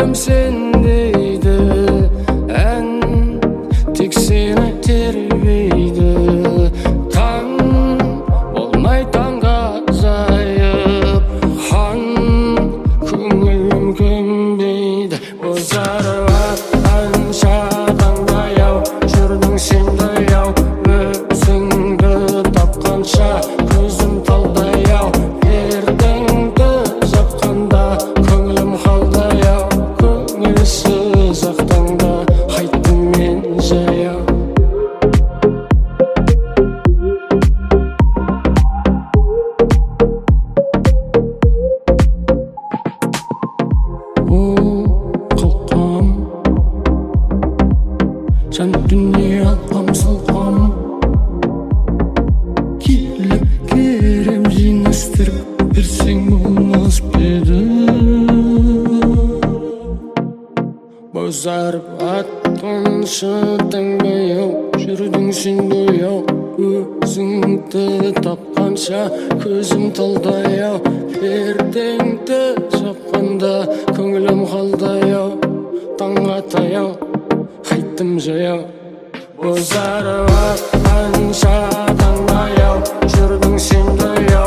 ko'nglim sen deydi, en tek seni terбейdi. Taң olmay tаңға azayып, хан көңілім көнбейді. Бозарып атқанша таңдаяу, жүрдің сен даяу, өзіңді тапқанша көзім талдаяу. Ертеңді жапқанда көңілім қалдаяу, көңілсіз ақ таңда қайттым мен жаяу. Қалқам жан дүние алқам салқам, келіп керем жинастырып берсең болмас па еді? Бозарып атқанша таңдаяу, жүрдің сен бояу, өзіңді тапқанша көзім талдаяу. Ертеңді жапқанда көңілім қалдаяу, таңға таяу қайттым жаяу. Бозарып атқанша таңдаяу, жүрдің сен даяу,